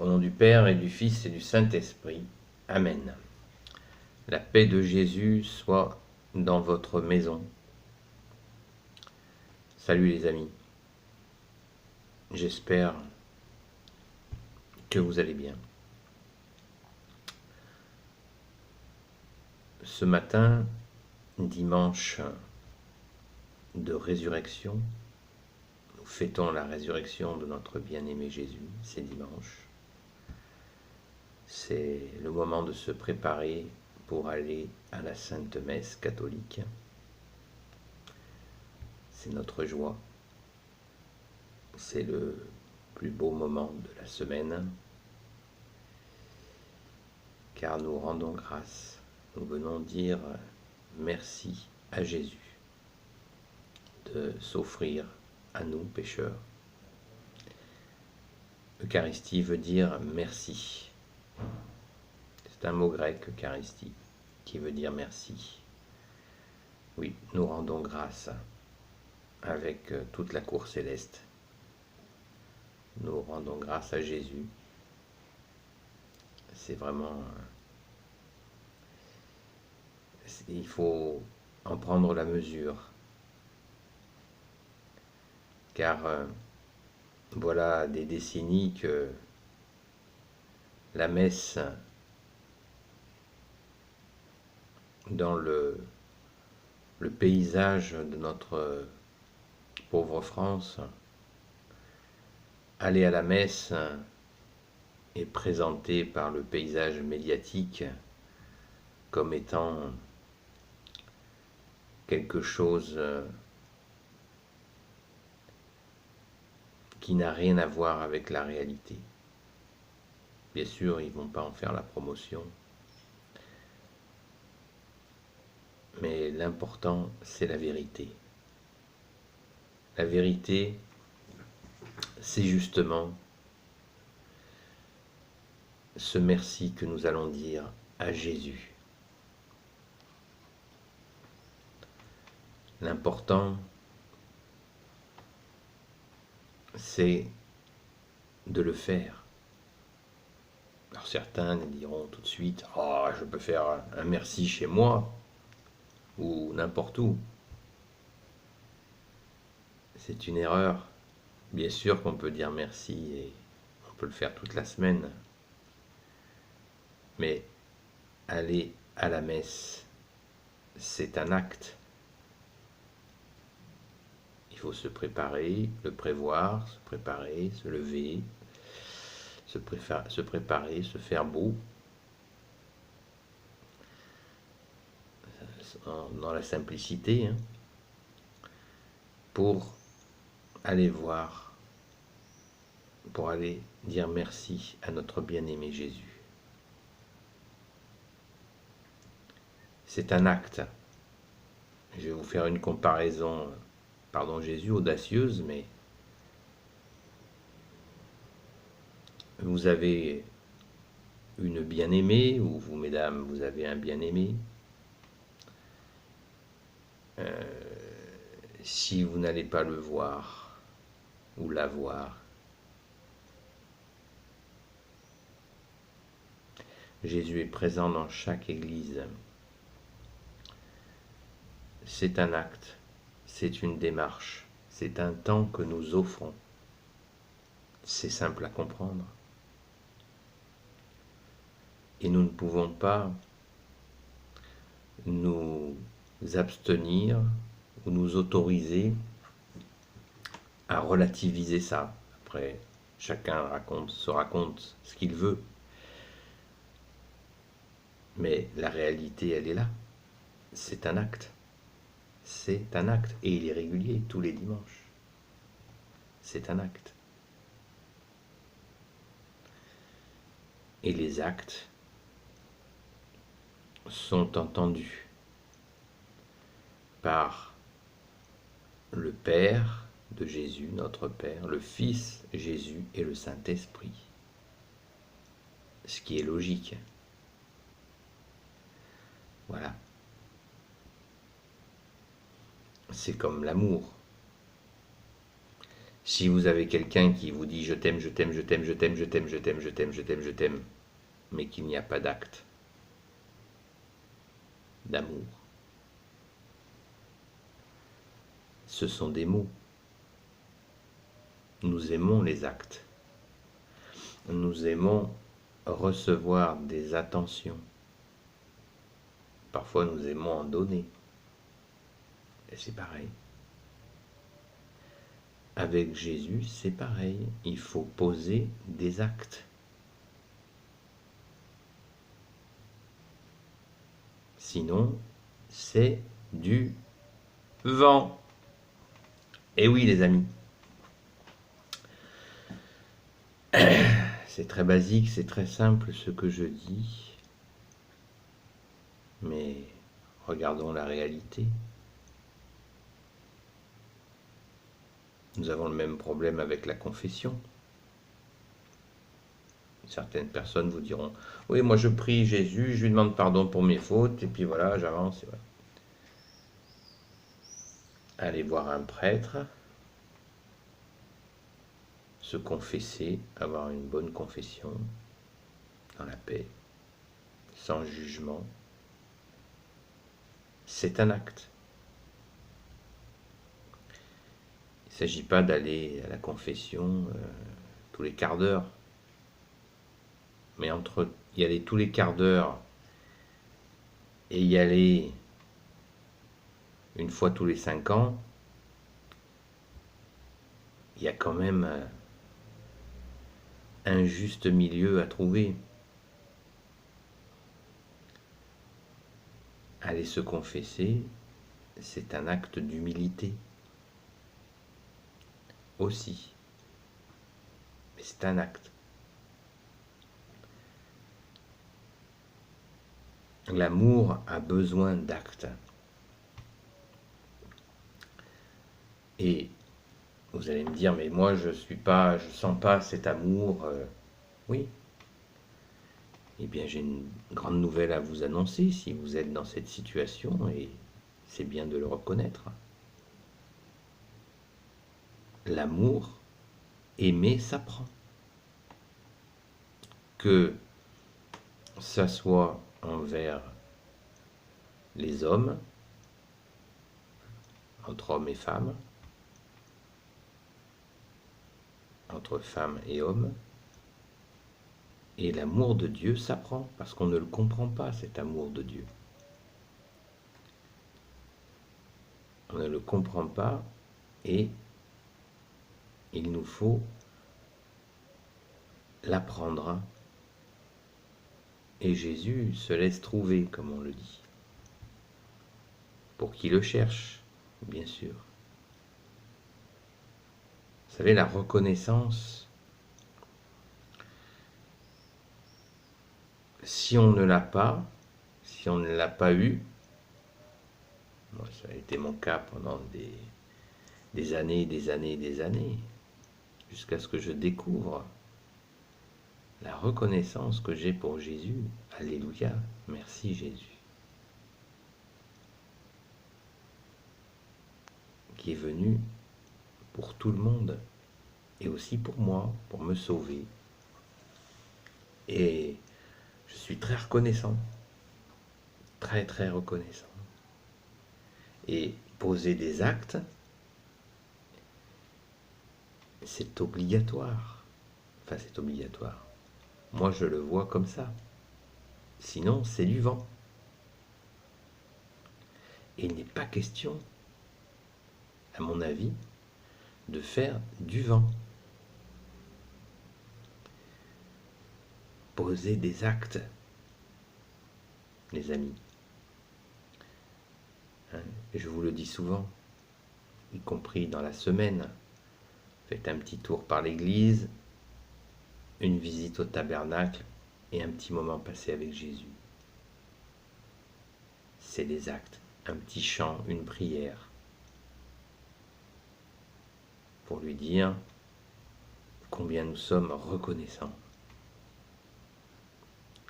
Au nom du Père et du Fils et du Saint-Esprit. Amen. La paix de Jésus soit dans votre maison. Salut les amis. J'espère que vous allez bien. Ce matin, dimanche de résurrection, nous fêtons la résurrection de notre bien-aimé Jésus. C'est dimanche. C'est le moment de se préparer pour aller à la Sainte Messe catholique. C'est notre joie. C'est le plus beau moment de la semaine, car nous rendons grâce. Nous venons dire merci à Jésus de s'offrir à nous, pécheurs. Eucharistie veut dire merci. C'est un mot grec, Eucharistie, qui veut dire merci. Oui, nous rendons grâce avec toute la cour céleste. Nous rendons grâce à Jésus. C'est vraiment... il faut en prendre la mesure. Car voilà des décennies que la messe dans le paysage de notre pauvre France, aller à la messe est présenté par le paysage médiatique comme étant quelque chose qui n'a rien à voir avec la réalité. Bien sûr, ils ne vont pas en faire la promotion, mais l'important, c'est la vérité. La vérité, c'est justement ce merci que nous allons dire à Jésus. L'important, c'est de le faire. Alors certains diront tout de suite « Ah, je peux faire un merci chez moi » ou n'importe où. C'est une erreur. Bien sûr qu'on peut dire merci et on peut le faire toute la semaine. Mais aller à la messe, c'est un acte. Il faut se préparer, le prévoir, se préparer, se lever, se préparer, se faire beau, dans la simplicité, pour aller voir, pour aller dire merci à notre bien-aimé Jésus. C'est un acte. Je vais vous faire une comparaison, pardon Jésus, audacieuse, mais vous avez une bien-aimée, ou vous, mesdames, vous avez un bien-aimé. Si vous n'allez pas le voir ou la voir, Jésus est présent dans chaque église. C'est un acte, c'est une démarche, c'est un temps que nous offrons. C'est simple à comprendre. Et nous ne pouvons pas nous abstenir ou nous autoriser à relativiser ça. Après, chacun se raconte ce qu'il veut. Mais la réalité, elle est là. C'est un acte. C'est un acte. Et il est régulier tous les dimanches. C'est un acte. Et les actes sont entendus par le Père de Jésus, notre Père, le Fils Jésus et le Saint-Esprit. Ce qui est logique. Voilà. C'est comme l'amour. Si vous avez quelqu'un qui vous dit je t'aime, je t'aime, je t'aime, je t'aime, je t'aime, je t'aime, je t'aime, je t'aime, je t'aime, mais qu'il n'y a pas d'acte d'amour, ce sont des mots. Nous aimons les actes. Nous aimons recevoir des attentions. Parfois nous aimons en donner. Et c'est pareil. Avec Jésus, c'est pareil. Il faut poser des actes. Sinon, c'est du vent. Et oui, les amis. C'est très basique, c'est très simple ce que je dis. Mais regardons la réalité. Nous avons le même problème avec la confession. Certaines personnes vous diront « Oui, moi je prie Jésus, je lui demande pardon pour mes fautes, et puis voilà, j'avance. » Voilà. Allez voir un prêtre, se confesser, avoir une bonne confession, dans la paix, sans jugement. C'est un acte. Il ne s'agit pas d'aller à la confession tous les quarts d'heure. Mais entre y aller tous les quarts d'heure et y aller une fois tous les 5 ans, il y a quand même un juste milieu à trouver. Aller se confesser, c'est un acte d'humilité aussi. Mais c'est un acte. L'amour a besoin d'actes. Et vous allez me dire, mais moi je sens pas cet amour. Oui. Eh bien, j'ai une grande nouvelle à vous annoncer si vous êtes dans cette situation, et c'est bien de le reconnaître. L'amour, aimer s'apprend. Que ça soit envers les hommes, entre hommes et femmes, entre femmes et hommes, et l'amour de Dieu s'apprend, parce qu'on ne le comprend pas, cet amour de Dieu. On ne le comprend pas, et il nous faut l'apprendre. Et Jésus se laisse trouver, comme on le dit, pour qui le cherche, bien sûr. Vous savez, la reconnaissance, si on ne l'a pas, si on ne l'a pas eu, moi, ça a été mon cas pendant des années, des années, des années, jusqu'à ce que je découvre la reconnaissance que j'ai pour Jésus. Alléluia, merci Jésus, qui est venu pour tout le monde, et aussi pour moi, pour me sauver. Et je suis très reconnaissant, très très reconnaissant. Et poser des actes, c'est obligatoire. Enfin, c'est obligatoire. Moi, je le vois comme ça. Sinon, c'est du vent. Et il n'est pas question, à mon avis, de faire du vent. Poser des actes, les amis. Je vous le dis souvent, y compris dans la semaine. Faites un petit tour par l'église, une visite au tabernacle et un petit moment passé avec Jésus. C'est des actes, un petit chant, une prière, pour lui dire combien nous sommes reconnaissants.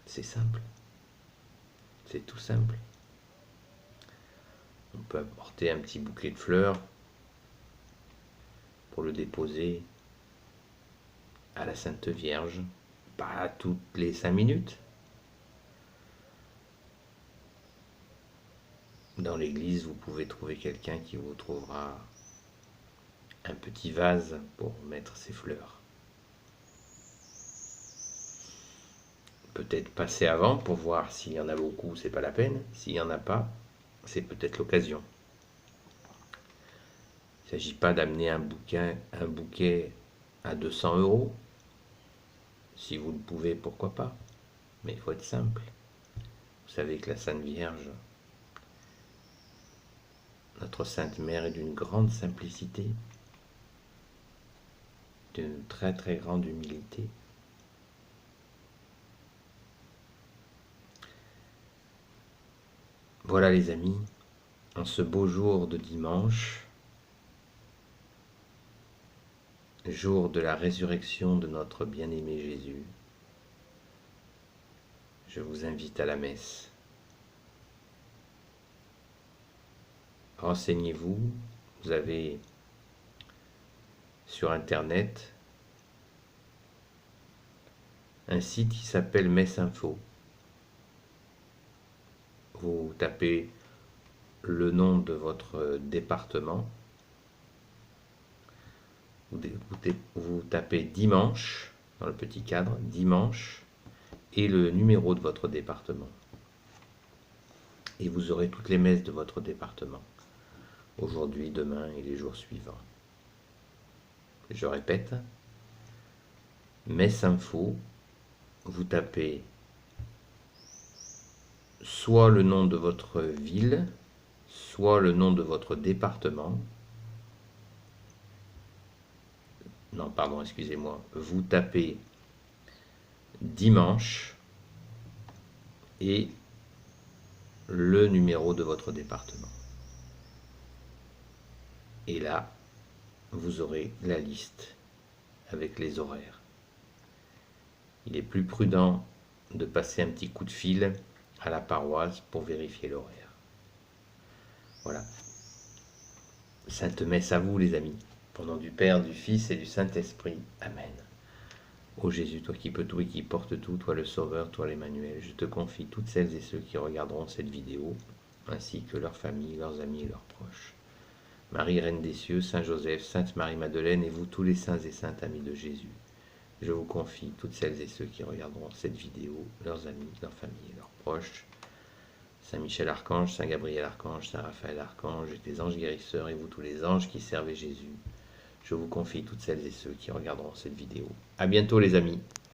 C'est simple, c'est tout simple. On peut apporter un petit bouquet de fleurs, pour le déposer à la Sainte Vierge, pas toutes les 5 minutes. Dans l'église, vous pouvez trouver quelqu'un qui vous trouvera un petit vase pour mettre ses fleurs. Peut-être passer avant pour voir s'il y en a beaucoup, c'est pas la peine. S'il n'y en a pas, c'est peut-être l'occasion. Il ne s'agit pas d'amener un bouquet à 200 €. Si vous le pouvez, pourquoi pas. Mais il faut être simple. Vous savez que la Sainte Vierge, notre Sainte Mère, est d'une grande simplicité, d'une très très grande humilité. Voilà les amis, en ce beau jour de dimanche, jour de la résurrection de notre bien-aimé Jésus, je vous invite à la messe. Renseignez-vous, vous avez sur internet un site qui s'appelle Messe Info. Vous tapez le nom de votre département, vous tapez dimanche dans le petit cadre, dimanche, et le numéro de votre département. Et vous aurez toutes les messes de votre département, aujourd'hui, demain et les jours suivants. Je répète, Messe Info, vous tapez soit le nom de votre ville, soit le nom de votre département. Non, pardon, excusez-moi. Vous tapez dimanche et le numéro de votre département. Et là, vous aurez la liste avec les horaires. Il est plus prudent de passer un petit coup de fil à la paroisse pour vérifier l'horaire. Voilà. Sainte Messe à vous les amis. Au nom du Père, du Fils et du Saint-Esprit. Amen. Ô Jésus, toi qui peux tout et qui portes tout, toi le Sauveur, toi l'Emmanuel, je te confie toutes celles et ceux qui regarderont cette vidéo, ainsi que leurs familles, leurs amis et leurs proches. Marie, Reine des cieux, Saint Joseph, Sainte Marie-Madeleine et vous tous les saints et saintes amis de Jésus, je vous confie toutes celles et ceux qui regarderont cette vidéo, leurs amis, leurs familles et leurs proches. Saint Michel Archange, Saint Gabriel Archange, Saint Raphaël Archange et tes anges guérisseurs et vous tous les anges qui servent Jésus, je vous confie toutes celles et ceux qui regarderont cette vidéo. À bientôt les amis.